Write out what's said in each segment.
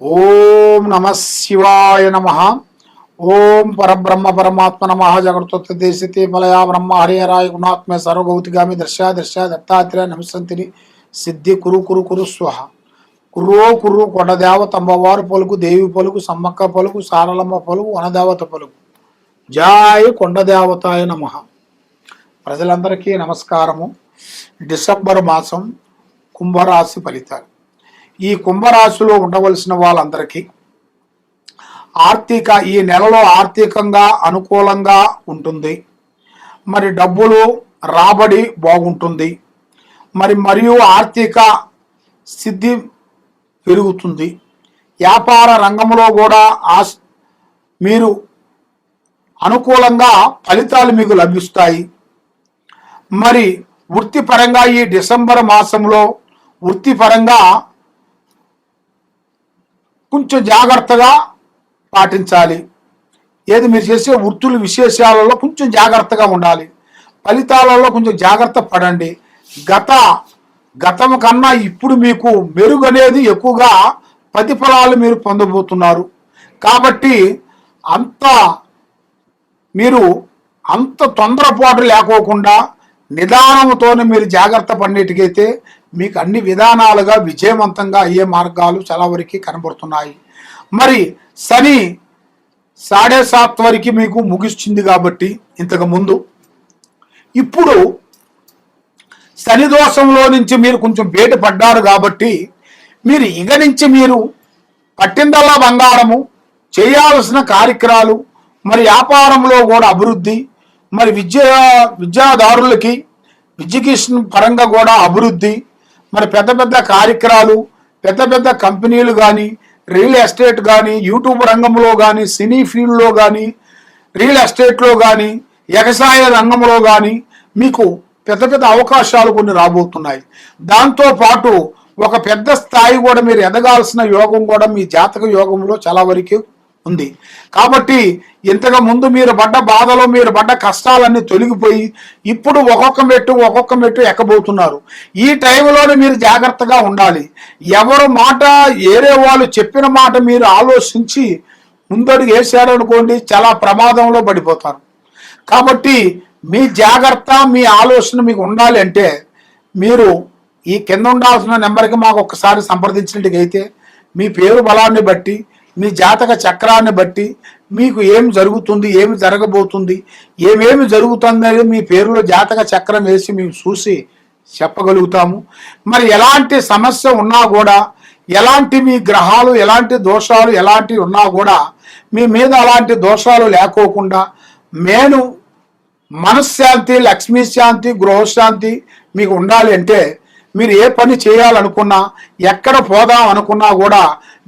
ఓం నమ శివాయ నమ. ఓం పరబ్రహ్మ పరమాత్మ నమ. జగత్తే మలయా బ్రహ్మ హరిహరాయ గుణాత్మ సర్వగౌతిగామి దర్శ దత్తాత్రేయ నమసంతిని సిద్ధి కురు కురు కురు స్వహ. కుర్రో కుర్రు కొండదేవత అమ్మవారు పలుకు, దేవి పలుకు, సమ్మక్క పలుకు, సారలమ్మ పలుకు, వనదేవత పలుకు. జాయ కొండదేవతాయ నమ. ప్రజలందరికీ నమస్కారము. డిసెంబర్ మాసం కుంభరాశి ఫలితాలు. ఈ కుంభరాశిలో ఉండవలసిన వాళ్ళందరికీ ఈ నెలలో ఆర్థికంగా అనుకూలంగా ఉంటుంది. మరి డబ్బులు రాబడి బాగుంటుంది. మరియు ఆర్థిక సిద్ధి పెరుగుతుంది. వ్యాపార రంగంలో కూడా మీరు అనుకూలంగా ఫలితాలు మీకు లభిస్తాయి. మరి వృత్తిపరంగా ఈ డిసెంబర్ మాసంలో వృత్తిపరంగా కొంచెం జాగ్రత్తగా పాటించాలి. ఏది మీరు చేసే వృత్తుల విశేషాలలో కొంచెం జాగ్రత్తగా ఉండాలి. ఫలితాలలో కొంచెం జాగ్రత్త పడండి. గతం కన్నా ఇప్పుడు మీకు మెరుగు అనేది ఎక్కువగా ప్రతిఫలాలు మీరు పొందబోతున్నారు. కాబట్టి మీరు అంత తొందరపాటు లేకోకుండా నిదానంతోనే మీరు జాగ్రత్త పడినట్టుగైతే మీకు అన్ని విధానాలుగా విజయవంతంగా అయ్యే మార్గాలు చాలా వరకు కనబడుతున్నాయి. మరి శని 7:30 వరకు మీకు ముగిస్తుంది. కాబట్టి ఇంతకు ముందు ఇప్పుడు శని దోషంలో నుంచి మీరు కొంచెం బయటపడ్డారు. కాబట్టి మీరు ఇక నుంచి మీరు పట్టిందల్లా బంగారము, చేయాల్సిన కార్యక్రమాలు, మరి వ్యాపారంలో కూడా అభివృద్ధి, మరి విద్యాదారులకి ఎడ్యుకేషన్ పరంగా కూడా అభివృద్ధి, మరి పెద్ద పెద్ద కార్యక్రమాలు, పెద్ద పెద్ద కంపెనీలు కానీ, రియల్ ఎస్టేట్ కానీ, యూట్యూబ్ రంగంలో కానీ, సినీ ఫీల్డ్లో కానీ, రియల్ ఎస్టేట్లో కానీ, వ్యవసాయ రంగంలో కానీ మీకు పెద్ద పెద్ద అవకాశాలు కొన్ని రాబోతున్నాయి. దాంతోపాటు ఒక పెద్ద స్థాయి కూడా మీరు ఎదగాల్సిన యోగం కూడా మీ జాతక యోగంలో చాలా వరకు ఉంది. కాబట్టి ఇంతకు ముందు మీరు పడ్డ బాధలో, మీరు పడ్డ కష్టాలన్నీ తొలగిపోయి ఇప్పుడు ఒక్కొక్క మెట్టు ఎక్కబోతున్నారు. ఈ టైంలోనే మీరు జాగ్రత్తగా ఉండాలి. ఎవరు మాట, ఏరే వాళ్ళు చెప్పిన మాట మీరు ఆలోచించి ముందడుగు వేసారనుకోండి, చాలా ప్రమాదంలో పడిపోతారు. కాబట్టి మీ జాగ్రత్త, మీ ఆలోచన మీకు ఉండాలి అంటే మీరు ఈ కింద ఉండాల్సిన నెంబర్కి మాకు ఒక్కసారి సంప్రదించినట్టుగైతే మీ పేరు బలాన్ని బట్టి, మీ జాతక చక్రాన్ని బట్టి మీకు ఏం జరుగుతుంది, ఏమి జరగబోతుంది, ఏమేమి జరుగుతుందని మీ పేరులో జాతక చక్రం వేసి మేము చూసి చెప్పగలుగుతాము. మరి ఎలాంటి సమస్య ఉన్నా కూడా, ఎలాంటి మీ గ్రహాలు, ఎలాంటి దోషాలు ఎలాంటివి ఉన్నా కూడా మీ మీద అలాంటి దోషాలు లేకోకుండా మనశ్శాంతి, లక్ష్మీ శాంతి, గృహశాంతి మీకు ఉండాలి అంటే మీరు ఏ పని చేయాలనుకున్నా, ఎక్కడ పోదాం అనుకున్నా కూడా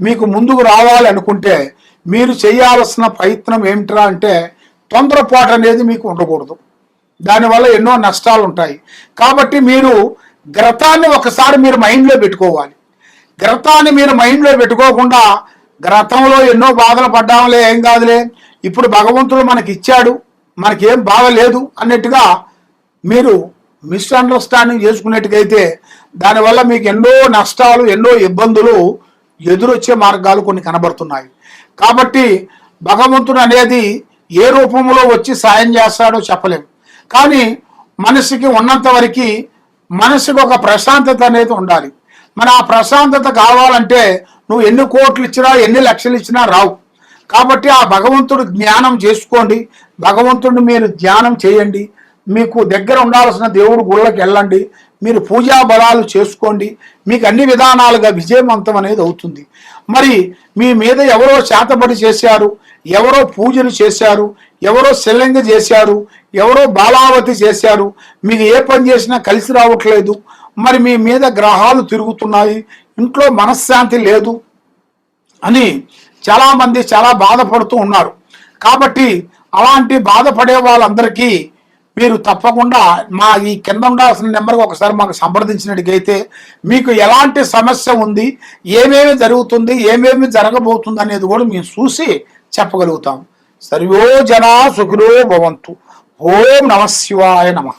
మీకు ముందుకు రావాలి అనుకుంటే మీరు చేయాల్సిన ప్రయత్నం ఏమిట్రా అంటే తొందరపాటు అనేది మీకు ఉండకూడదు. దానివల్ల ఎన్నో నష్టాలు ఉంటాయి. కాబట్టి మీరు గ్రతాన్ని ఒకసారి మీరు మైండ్లో పెట్టుకోవాలి. గ్రతాన్ని మీరు మైండ్లో పెట్టుకోకుండా గ్రతంలో ఎన్నో బాధలు పడ్డాంలే, ఏం కాదులే, ఇప్పుడు భగవంతుడు మనకి ఇచ్చాడు, మనకేం బాధ లేదు అన్నట్టుగా మీరు మిస్అండర్స్టాండింగ్ చేసుకున్నట్టుగైతే దానివల్ల మీకు ఎన్నో నష్టాలు, ఎన్నో ఇబ్బందులు ఎదురొచ్చే మార్గాలు కొన్ని కనబడుతున్నాయి. కాబట్టి భగవంతుడు అనేది ఏ రూపంలో వచ్చి సాయం చేస్తాడో చెప్పలేము. కానీ మనిషికి ఉన్నంత వరకు మనసుకు ఒక ప్రశాంతత అనేది ఉండాలి. మరి ఆ ప్రశాంతత కావాలంటే నువ్వు ఎన్ని కోట్లు ఇచ్చినా, ఎన్ని లక్షలు ఇచ్చినా రావు. కాబట్టి ఆ భగవంతుడు జ్ఞానం చేసుకోండి. భగవంతుడిని మీరు ధ్యానం చేయండి. మీకు దగ్గర ఉండాల్సిన దేవుడు గుళ్ళకి వెళ్ళండి. మీరు పూజా బలాలు చేసుకోండి. మీకు అన్ని విధానాలుగా విజయవంతం అనేది అవుతుంది. మరి మీ మీద ఎవరో చేతబడి చేశారు, ఎవరో పూజలు చేశారు, ఎవరో శిల్లింగ చేశారు, ఎవరో బాలావతి చేశారు, మీకు ఏ పని చేసినా కలిసి రావట్లేదు, మరి మీ మీద గ్రహాలు తిరుగుతున్నాయి, ఇంట్లో మనశ్శాంతి లేదు అని చాలామంది చాలా బాధపడుతూ ఉన్నారు. కాబట్టి అలాంటి బాధపడే వాళ్ళందరికీ మీరు తప్పకుండా ఈ కింద ఉండాల్సిన నెంబర్కి ఒకసారి మాకు సంప్రదించినట్టుగైతే మీకు ఎలాంటి సమస్య ఉంది, ఏమేమి జరుగుతుంది, ఏమేమి జరగబోతుంది అనేది కూడా మేము చూసి చెప్పగలుగుతాం. సర్వో జనా సుఖినో భవంతు. ఓం నమ శివాయ నమః.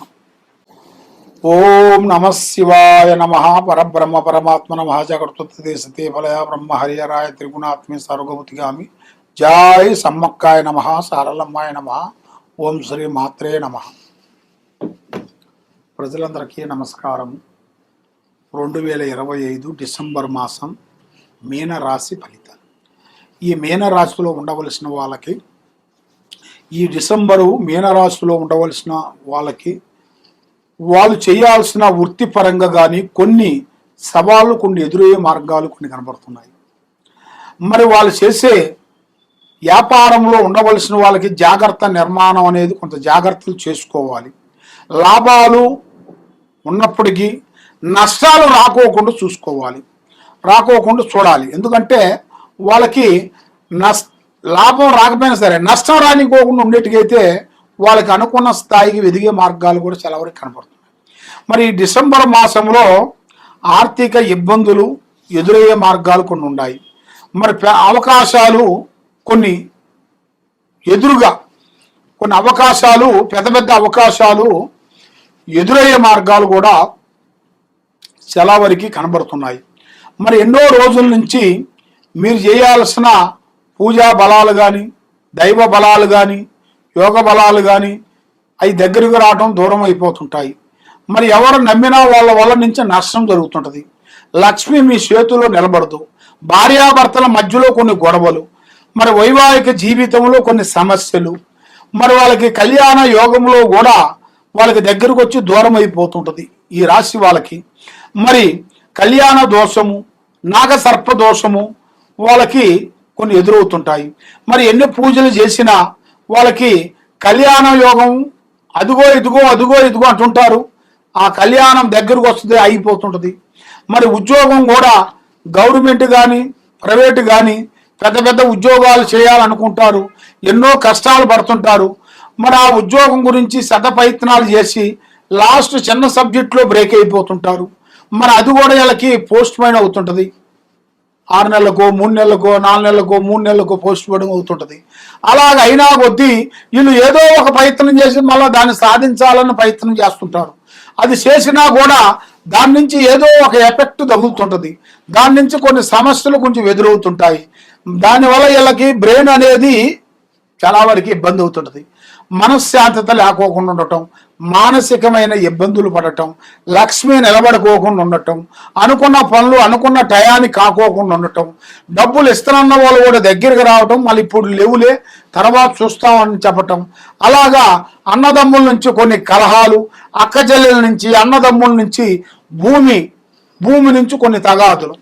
ఓం నమ శివాయ నమ పరబ్రహ్మ పరమాత్మ నమ జగత్తే సతే ఫలయ బ్రహ్మ హరియరాయ త్రిగుణాత్మే సర్వభూతిగామి జై సమ్మక్కాయ నమ సారలమ్మాయ నమ ఓం శ్రీ మాత్రే నమ. ప్రజలందరికీ నమస్కారం. 2025 డిసెంబర్ మాసం మీనరాశి ఫలితాలు. ఈ మీనరాశిలో ఉండవలసిన వాళ్ళకి, ఈ డిసెంబరు మీనరాశిలో ఉండవలసిన వాళ్ళకి వాళ్ళు చేయాల్సిన వృత్తిపరంగా కానీ కొన్ని సవాళ్ళు, కొన్ని ఎదురయ్యే మార్గాలు కొన్ని కనబడుతున్నాయి. మరి వాళ్ళు చేసే వ్యాపారంలో ఉండవలసిన వాళ్ళకి జాగ్రత్త నిర్మాణం అనేది కొంత జాగ్రత్తలు చేసుకోవాలి. లాభాలు ఉన్నప్పటికీ నష్టాలు రాకోకుండా చూసుకోవాలి, రాకోకుండా చూడాలి. ఎందుకంటే వాళ్ళకి లాభం రాకపోయినా సరే నష్టం రానికోకుండా ఉండేట్టుకైతే వాళ్ళకి అనుకున్న స్థాయికి ఎదిగే మార్గాలు కూడా చాలా వరకు కనపడుతున్నాయి. మరి డిసెంబర్ మాసంలో ఆర్థిక ఇబ్బందులు ఎదురయ్యే మార్గాలు కొన్ని ఉన్నాయి. మరి అవకాశాలు కొన్ని ఎదురుగా కొన్ని అవకాశాలు, పెద్ద పెద్ద అవకాశాలు ఎదురయ్యే మార్గాలు కూడా చాలా వరకు కనబడుతున్నాయి. మరి ఎన్నో రోజుల నుంచి మీరు చేయాల్సిన పూజా బలాలు కానీ, దైవ బలాలు కానీ, యోగ బలాలు కానీ అవి దగ్గరికి రావడం దూరం అయిపోతుంటాయి. మరి ఎవరు నమ్మినా వాళ్ళ వల్ల నుంచి నష్టం జరుగుతుంటుంది. లక్ష్మి మీ చేతిలో నిలబడదు. భార్యాభర్తల మధ్యలో కొన్ని గొడవలు, మరి వైవాహిక జీవితంలో కొన్ని సమస్యలు, మరి వాళ్ళకి కళ్యాణ యోగంలో కూడా వాళ్ళకి దగ్గరకు వచ్చి దూరం అయిపోతుంటుంది. ఈ రాశి వాళ్ళకి మరి కళ్యాణ దోషము, నాగసర్ప దోషము వాళ్ళకి కొన్ని ఎదురవుతుంటాయి. మరి ఎన్ని పూజలు చేసినా వాళ్ళకి కళ్యాణ యోగం అదుగో ఇదిగో అదుగో ఇదిగో అంటుంటారు. ఆ కళ్యాణం దగ్గరకు వస్తుంది, అయిపోతుంటుంది. మరి ఉద్యోగం కూడా గవర్నమెంట్ కానీ ప్రైవేటు కానీ పెద్ద పెద్ద ఉద్యోగాలు చేయాలనుకుంటారు, ఎన్నో కష్టాలు పడుతుంటారు. మరి ఆ ఉద్యోగం గురించి ప్రయత్నాలు చేసి లాస్ట్ చిన్న సబ్జెక్ట్లో బ్రేక్ అయిపోతుంటారు. మరి అది కూడా వీళ్ళకి పోస్ట్ పోన్ అవుతుంటుంది. 6 నెలలకో 3 నెలలకో 4 నెలలకో 3 నెలలకో పోస్ట్ పోన్ అవుతుంటుంది. అలాగ అయినా కొద్దీ వీళ్ళు ఏదో ఒక ప్రయత్నం చేసి మళ్ళీ దాన్ని సాధించాలని ప్రయత్నం చేస్తుంటారు. అది చేసినా కూడా దాని నుంచి ఏదో ఒక ఎఫెక్ట్ తగులుతుంటుంది. దాని నుంచి కొన్ని సమస్యలు కొంచెం ఎదురవుతుంటాయి. దానివల్ల వీళ్ళకి బ్రెయిన్ అనేది చాలా వరకు ఇబ్బంది అవుతుంటుంది. మనశ్శాంతత లేకోకుండా ఉండటం, మానసికమైన ఇబ్బందులు పడటం, లక్ష్మి నిలబడుకోకుండా ఉండటం, అనుకున్న పనులు అనుకున్న టయానికి కాకోకుండా ఉండటం, డబ్బులు ఇస్తానన్న వాళ్ళు కూడా దగ్గరికి రావటం, మళ్ళీ ఇప్పుడు లేవులే తర్వాత చూస్తామని చెప్పటం. అలాగా అన్నదమ్ముల నుంచి కొన్ని కలహాలు, అక్కచెల్లెల నుంచి, అన్నదమ్ముల నుంచి, భూమి నుంచి కొన్ని తగాదులు.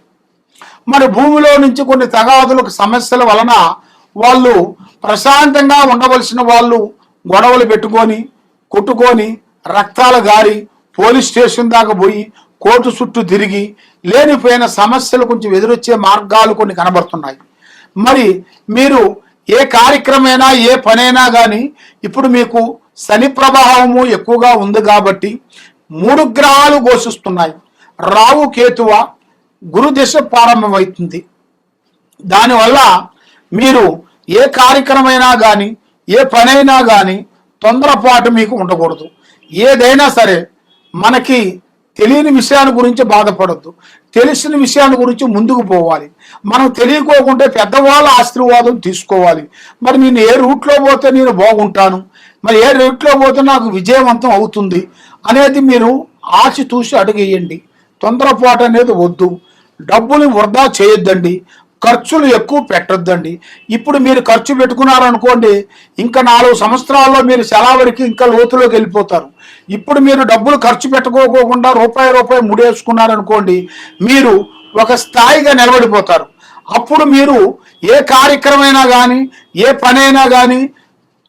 మరి భూమిలో నుంచి కొన్ని తగాదులకు సమస్యల వలన వాళ్ళు ప్రశాంతంగా ఉండవలసిన వాళ్ళు గొడవలు పెట్టుకొని కొట్టుకొని రక్తాలు గారి పోలీస్ స్టేషన్ దాకా పోయి కోర్టు చుట్టూ తిరిగి లేనిపోయిన సమస్యలు కొంచెం ఎదురొచ్చే మార్గాలు కొన్ని కనబడుతున్నాయి. మరి మీరు ఏ కార్యక్రమైనా ఏ పనైనా కానీ ఇప్పుడు మీకు శని ప్రభావము ఎక్కువగా ఉంది కాబట్టి 3 గ్రహాలు ఘోషిస్తున్నాయి. రాహు కేతువ గురు దశ ప్రారంభమవుతుంది. దానివల్ల మీరు ఏ కార్యక్రమైనా కానీ ఏ పనైనా కానీ తొందరపాటు మీకు ఉండకూడదు. ఏదైనా సరే మనకి తెలియని విషయాన్ని గురించి బాధపడద్దు, తెలిసిన విషయాన్ని గురించి ముందుకు పోవాలి. మనం తెలియకోకుంటే పెద్దవాళ్ళ ఆశీర్వాదం తీసుకోవాలి. మరి నేను ఏ రూట్లో పోతే నేను బాగుంటాను, మరి ఏ రూట్లో పోతే నాకు విజయవంతం అవుతుంది అనేది మీరు ఆచితూసి అడుగేయండి. తొందరపాటు అనేది వద్దు. డబ్బుని వృధా చేయొద్దండి, ఖర్చులు ఎక్కువ పెట్టొద్దండి. ఇప్పుడు మీరు ఖర్చు పెట్టుకున్నారనుకోండి, ఇంకా 4 సంవత్సరాల్లో మీరు చాలా వరకు ఇంకా లోతులోకి వెళ్ళిపోతారు. ఇప్పుడు మీరు డబ్బులు ఖర్చు పెట్టుకోకుండా రూపాయి ముడేసుకున్నారనుకోండి, మీరు ఒక స్థాయిగా నిలబడిపోతారు. అప్పుడు మీరు ఏ కార్యక్రమైనా కానీ ఏ పనైనా కానీ,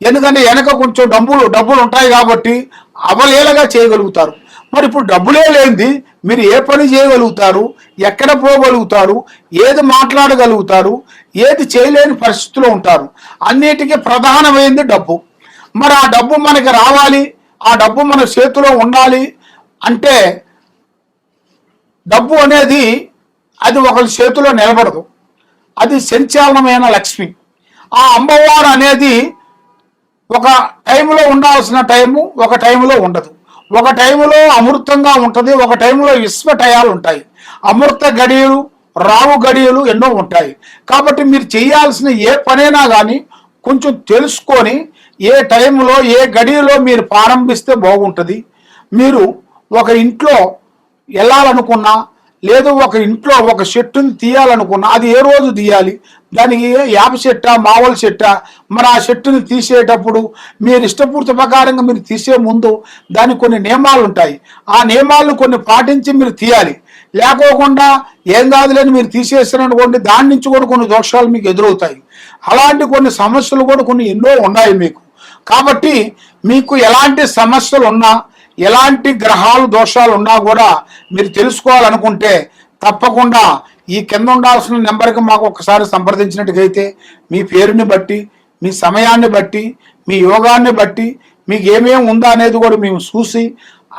ఎందుకంటే వెనక కొంచెం డబ్బులు ఉంటాయి కాబట్టి అవలీలగా చేయగలుగుతారు. మరి ఇప్పుడు డబ్బులే లేనిది మీరు ఏ పని చేయగలుగుతారు, ఎక్కడ పోగలుగుతారు, ఏది మాట్లాడగలుగుతారు, ఏది చేయలేని పరిస్థితిలో ఉంటారు. అన్నిటికీ ప్రధానమైనది డబ్బు. మరి ఆ డబ్బు మనకి రావాలి, ఆ డబ్బు మన చేతిలో ఉండాలి అంటే డబ్బు అనేది అది ఒకరి చేతిలో నిలబడదు. అది సంచాలనమైన లక్ష్మి. ఆ అమ్మవారు అనేది ఒక టైంలో ఉండాల్సిన టైము ఒక టైంలో ఉండదు. ఒక టైంలో అమృతంగా ఉంటుంది, ఒక టైంలో విశ్వటయాలు ఉంటాయి. అమృత గడియలు, రావు గడియలు ఎన్నో ఉంటాయి. కాబట్టి మీరు చేయాల్సిన ఏ పనైనా కానీ కొంచెం తెలుసుకొని ఏ టైంలో ఏ గడియలో మీరు ప్రారంభిస్తే బాగుంటుంది. మీరు ఒక ఇంట్లో వెళ్ళాలనుకున్నా, లేదు ఒక ఇంట్లో ఒక చెట్టుని తీయాలనుకున్నా, అది ఏ రోజు తీయాలి, దానికి యాప చెట్టా మామూలు చెట్టా, మరి ఆ చెట్టుని తీసేటప్పుడు మీరు ఇష్టపూర్తి ప్రకారంగా మీరు తీసే ముందు దానికి కొన్ని నియమాలు ఉంటాయి. ఆ నియమాలను కొన్ని పాటించి మీరు తీయాలి. లేకోకుండా ఏం కాదులేని మీరు తీసేసారనుకోండి, దాని నుంచి కూడా కొన్ని దోషాలు మీకు ఎదురవుతాయి. అలాంటి కొన్ని సమస్యలు కూడా కొన్ని ఎన్నో ఉన్నాయి మీకు. కాబట్టి మీకు ఎలాంటి సమస్యలు ఉన్నా, ఎలాంటి గ్రహాలు దోషాలు ఉన్నా కూడా మీరు తెలుసుకోవాలనుకుంటే తప్పకుండా ఈ కింద ఉండాల్సిన నెంబర్కి మాకు ఒకసారి సంప్రదించినట్టుగైతే మీ పేరుని బట్టి, మీ సమయాన్ని బట్టి, మీ యోగాన్ని బట్టి మీకు ఏమేమి ఉందా అనేది కూడా మేము చూసి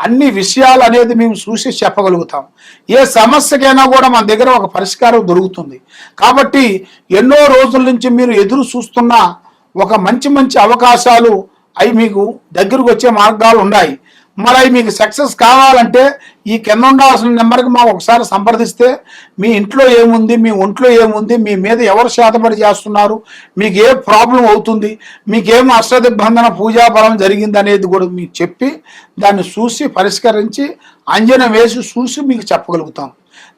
అన్ని విషయాలు అనేది మేము చూసి చెప్పగలుగుతాం. ఏ సమస్యకైనా కూడా మన దగ్గర ఒక పరిష్కారం దొరుకుతుంది. కాబట్టి ఎన్నో రోజుల నుంచి మీరు ఎదురు చూస్తున్న ఒక మంచి మంచి అవకాశాలు అవి మీకు దగ్గరకు వచ్చే మార్గాలు ఉన్నాయి. మరి అవి మీకు సక్సెస్ కావాలంటే ఈ కింద ఉండాల్సిన నెంబర్కి మాకు ఒకసారి సంప్రదిస్తే మీ ఇంట్లో ఏముంది, మీ ఒంట్లో ఏముంది, మీ మీద ఎవరు శాతపడి చేస్తున్నారు, మీకు ఏ ప్రాబ్లం అవుతుంది, మీకేం అష్టదిగ్బంధన పూజాఫలం జరిగింది అనేది కూడా మీకు చెప్పి దాన్ని చూసి పరిష్కరించి అంజనం వేసి చూసి మీకు చెప్పగలుగుతాం.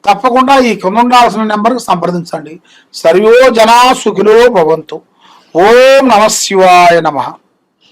తప్పకుండా ఈ కింద ఉండాల్సిన నెంబర్కి సంప్రదించండి. సర్వో జనా సుఖినో భవంతు. ఓం నమ శివాయ నమః.